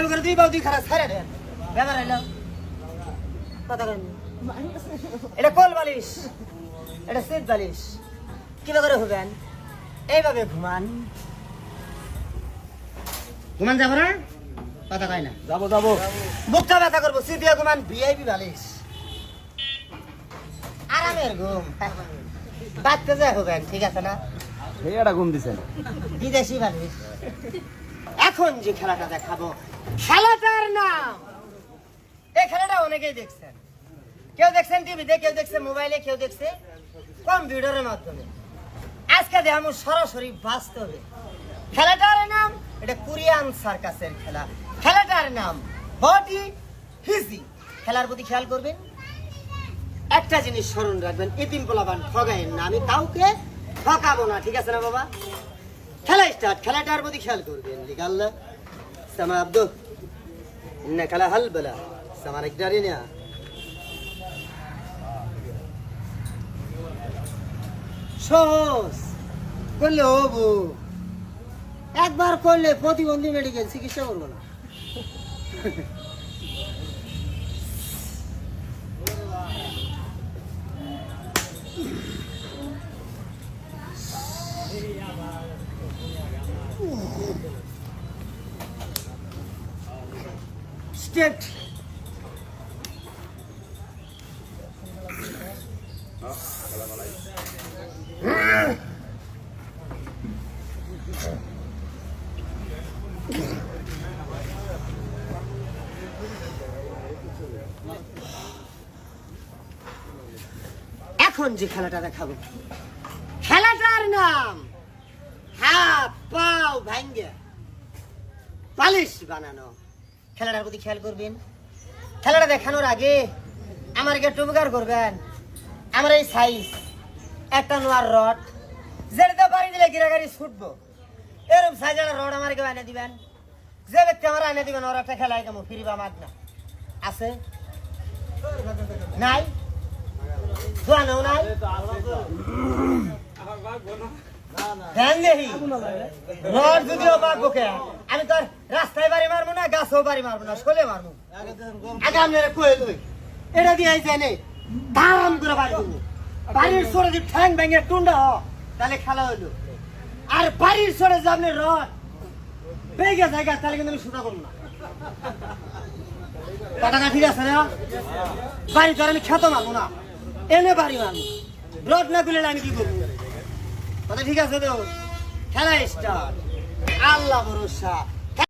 আমি করে দুই বাউ দুই খারাপ ছাড়ে দেন ব্যাপার হইল কথা কেন এটা কোল বালিশ এটা সিট বালিশ কিভাবে করে ঘুমান এইভাবে ঘুমান ঘুমান যাবো না কথা কয় না যাবো যাবো মুখটা ব্যথা করবো সিটিয়া ঘুমান ভিআইপি বালিশ আরামের ঘুম বাচ্চা যায় হবেন ঠিক আছে না এটা ঘুম দিছেন বিদেশি বালিশ এখন যে খেলাটা দেখাবো খেলাটার নাম এই খেলাটা অনেকেই দেখছেন কেউ দেখছেন টিভিতে কেউ দেখছে মোবাইলে কেউ দেখছে কম্পিউটারের মাধ্যমে আজকে দেখাবো সরাসরি বাস্তবে খেলাটার নাম এটা কোরিয়ান সার্কাসের খেলা খেলাটার নাম বডি হিজি খেলার প্রতি খেয়াল করবেন একটা জিনিস স্মরণ রাখবেন এতিম পোলাপান ঠগায়েন না আমি কাউকে ঠকাবো না ঠিক আছে না বাবা খেলা স্টার্ট খেলাটার প্রতি খেয়াল করবেন লিগাল্লা সামা আব্দু ইন্না খেলা হাল বেলা সামার একটারি না সহজ করলে হবো একবার করলে প্রতিবন্ধী মেডিকেল চিকিৎসা করবো না স্টেট এখন যে খেলাটা দেখাবো খেলাটার নাম হাত পাও ভাঙ্গে পালিশ বানানো খেলাটার প্রতি খেয়াল করবেন খেলাটা দেখানোর আগে আমার একটু উপকার করবেন আমার এই সাইজ একটা নোয়ার রড যেটা বাড়ি দিলে গিরাগাড়ি ছুটবো এরকম সাইজের রড আমার কেউ এনে দিবেন যে ব্যক্তি আমার এনে দিবেন ওর একটা খেলায় কেমন ফিরিবা মাগ না আছে নাই দোয়ানো নাই রড যদিও মারবো কে আমি তো রাস্তায় বাড়ি মারবো না গাছেও বাড়ি মারবো না শোলে মারবো আগে আমি কয়ে লই এটা দিয়ে জানে দাম করে বাড়ি দেবো বাড়ির সরে যদি ঠ্যাং ভেঙে টুন্ডা হ তাহলে খেলা হইলো আর বাড়ির সরে যে আপনি রড বেগে জায়গা তাহলে কিন্তু আমি সুতা করবো না কথাটা ঠিক আছে না বাড়ি ধরে আমি খেতে মারবো না এনে বাড়ি মারবো রড না পেলে আমি কি করবো কথা ঠিক আছে তো খেলা স্টার্ট আল্লাহ ভরসা